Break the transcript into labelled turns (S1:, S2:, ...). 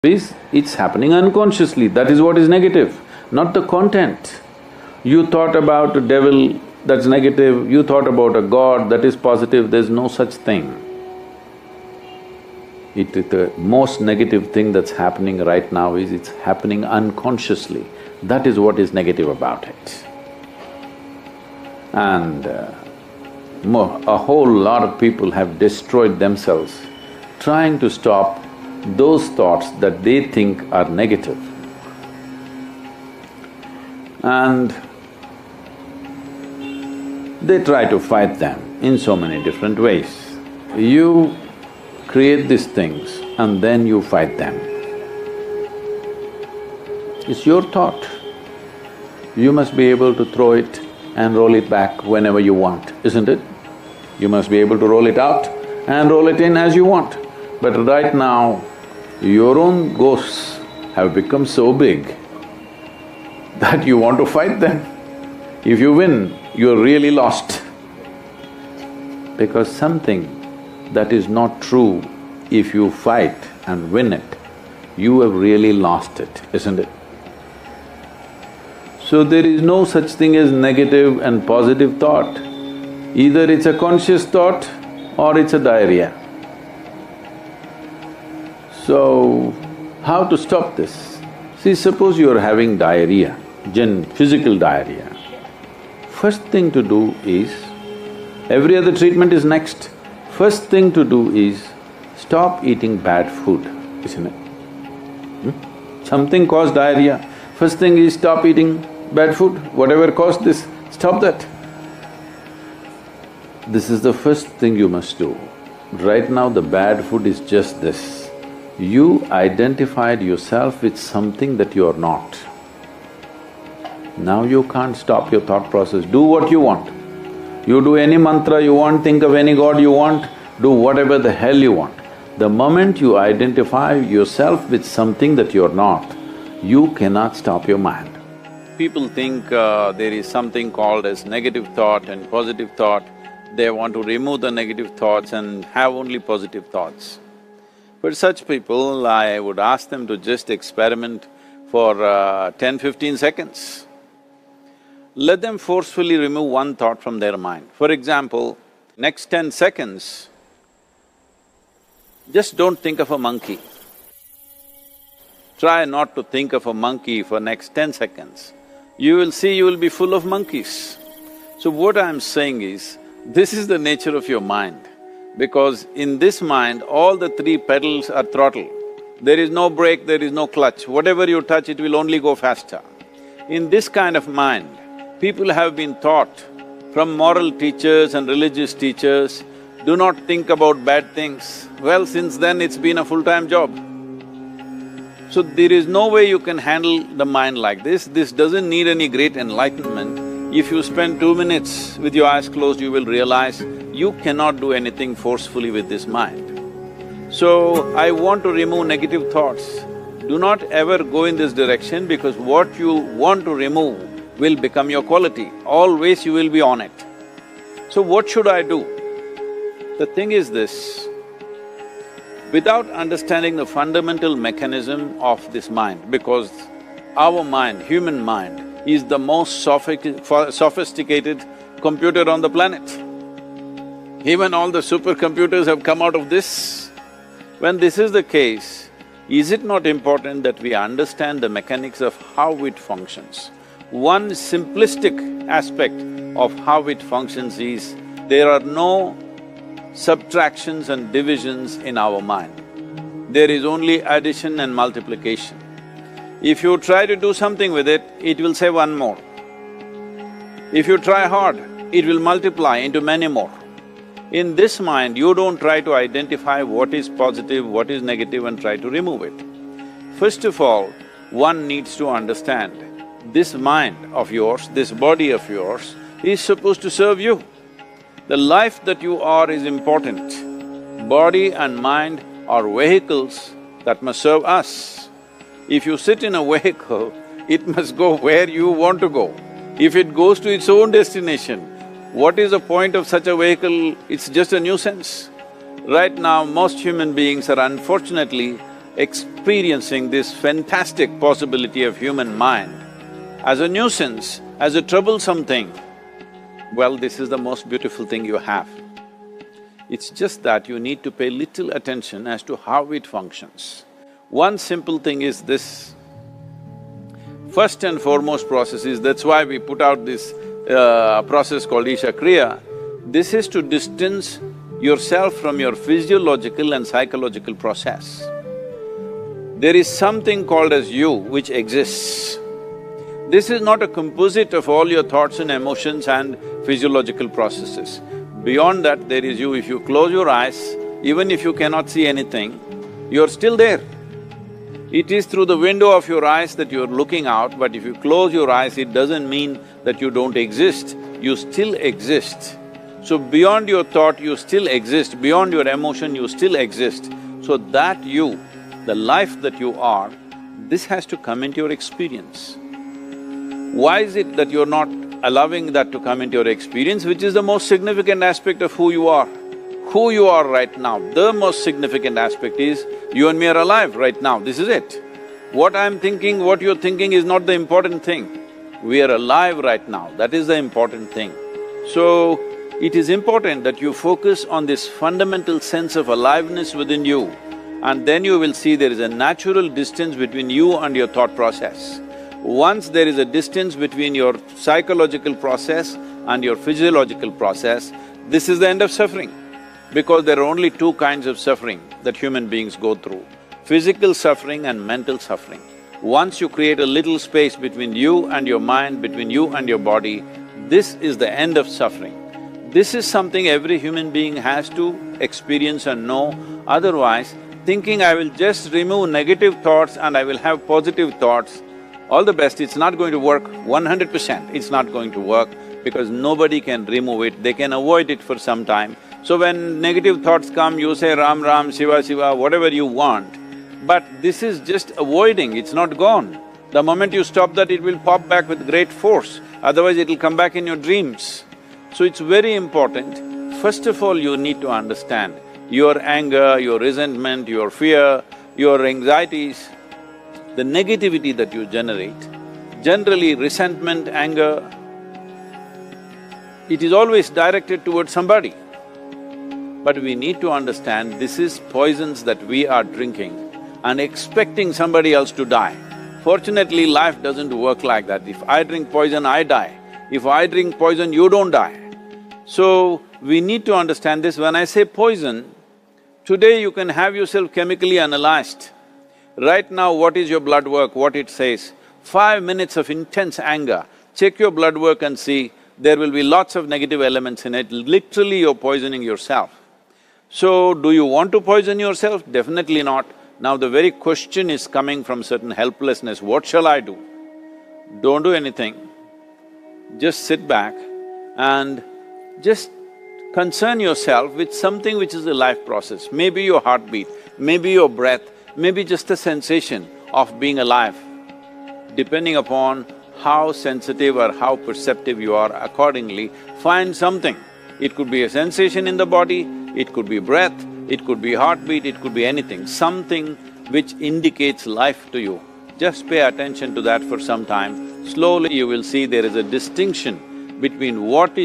S1: is it's happening unconsciously, that is what is negative, not the content. You thought about a devil, that's negative, you thought about a god, that is positive, there's no such thing. The most negative thing that's happening right now is it's happening unconsciously, that is what is negative about it. And a whole lot of people have destroyed themselves trying to stop those thoughts that they think are negative. And they try to fight them in so many different ways. You create these things and then you fight them. It's your thought. You must be able to throw it and roll it back whenever you want, isn't it? You must be able to roll it out and roll it in as you want. But right now, your own ghosts have become so big that you want to fight them. If you win, you're really lost. Because something that is not true, if you fight and win it, you have really lost it, isn't it? So there is no such thing as negative and positive thought. Either it's a conscious thought or it's a diarrhea. So, how to stop this? See, suppose you are having diarrhea, physical diarrhea. First thing to do is, every other treatment is next. First thing to do is, stop eating bad food, isn't it? Something caused diarrhea, first thing is stop eating bad food, whatever caused this, stop that. This is the first thing you must do. Right now the bad food is just this. You identified yourself with something that you are not. Now you can't stop your thought process, do what you want. You do any mantra you want, think of any god you want, do whatever the hell you want. The moment you identify yourself with something that you're not, you cannot stop your mind. People think there is something called as negative thought and positive thought. They want to remove the negative thoughts and have only positive thoughts. For such people, I would ask them to just experiment for 10-15 seconds. Let them forcefully remove one thought from their mind. For example, next 10 seconds, just don't think of a monkey. Try not to think of a monkey for next 10 seconds. You will see you will be full of monkeys. So what I'm saying is, this is the nature of your mind. Because in this mind, all the three pedals are throttle. There is no brake, there is no clutch. Whatever you touch, it will only go faster. In this kind of mind, people have been taught from moral teachers and religious teachers, do not think about bad things. Well, since then it's been a full-time job. So there is no way you can handle the mind like this. This doesn't need any great enlightenment. If you spend 2 minutes with your eyes closed, you will realize you cannot do anything forcefully with this mind. So, I want to remove negative thoughts. Do not ever go in this direction because what you want to remove will become your quality. Always you will be on it. So what should I do? The thing is this, without understanding the fundamental mechanism of this mind, because our mind, human mind, is the most sophisticated computer on the planet. Even all the supercomputers have come out of this. When this is the case, is it not important that we understand the mechanics of how it functions? One simplistic aspect of how it functions is, there are no subtractions and divisions in our mind. There is only addition and multiplication. If you try to do something with it, it will say one more. If you try hard, it will multiply into many more. In this mind, you don't try to identify what is positive, what is negative and try to remove it. First of all, one needs to understand, this mind of yours, this body of yours is supposed to serve you. The life that you are is important. Body and mind are vehicles that must serve us. If you sit in a vehicle, it must go where you want to go. If it goes to its own destination, what is the point of such a vehicle? It's just a nuisance. Right now, most human beings are unfortunately experiencing this fantastic possibility of human mind as a nuisance, as a troublesome thing, well, this is the most beautiful thing you have. It's just that you need to pay little attention as to how it functions. One simple thing is this. First and foremost process is, that's why we put out this process called Isha Kriya. This is to distance yourself from your physiological and psychological process. There is something called as you which exists. This is not a composite of all your thoughts and emotions and physiological processes. Beyond that, there is you. If you close your eyes, even if you cannot see anything, you're still there. It is through the window of your eyes that you're looking out, but if you close your eyes, it doesn't mean that you don't exist, you still exist. So beyond your thought, you still exist, beyond your emotion, you still exist. So that you, the life that you are, this has to come into your experience. Why is it that you're not allowing that to come into your experience, which is the most significant aspect of who you are? Who you are right now, the most significant aspect is, you and me are alive right now, this is it. What I'm thinking, what you're thinking is not the important thing. We are alive right now, that is the important thing. So, it is important that you focus on this fundamental sense of aliveness within you, and then you will see there is a natural distance between you and your thought process. Once there is a distance between your psychological process and your physiological process, this is the end of suffering. Because there are only two kinds of suffering that human beings go through, physical suffering and mental suffering. Once you create a little space between you and your mind, between you and your body, this is the end of suffering. This is something every human being has to experience and know, otherwise thinking I will just remove negative thoughts and I will have positive thoughts, all the best, it's not going to work 100%, it's not going to work because nobody can remove it, they can avoid it for some time. So when negative thoughts come, you say Ram Ram, Shiva Shiva, whatever you want, but this is just avoiding, it's not gone. The moment you stop that, it will pop back with great force, otherwise it'll come back in your dreams. So it's very important, first of all you need to understand your anger, your resentment, your fear, your anxieties, the negativity that you generate. Generally resentment, anger, it is always directed towards somebody. But we need to understand this is poisons that we are drinking and expecting somebody else to die. Fortunately, life doesn't work like that. If I drink poison, I die. If I drink poison, you don't die. So, we need to understand this. When I say poison, today you can have yourself chemically analyzed. Right now, what is your blood work, what it says? 5 minutes of intense anger, check your blood work and see, there will be lots of negative elements in it, literally you're poisoning yourself. So, do you want to poison yourself? Definitely not. Now the very question is coming from certain helplessness, what shall I do? Don't do anything, just sit back and just concern yourself with something which is a life process. Maybe your heartbeat, maybe your breath, maybe just a sensation of being alive. Depending upon how sensitive or how perceptive you are, accordingly, find something. It could be a sensation in the body, it could be breath, it could be heartbeat, it could be anything, something which indicates life to you. Just pay attention to that for some time. Slowly you will see there is a distinction between what is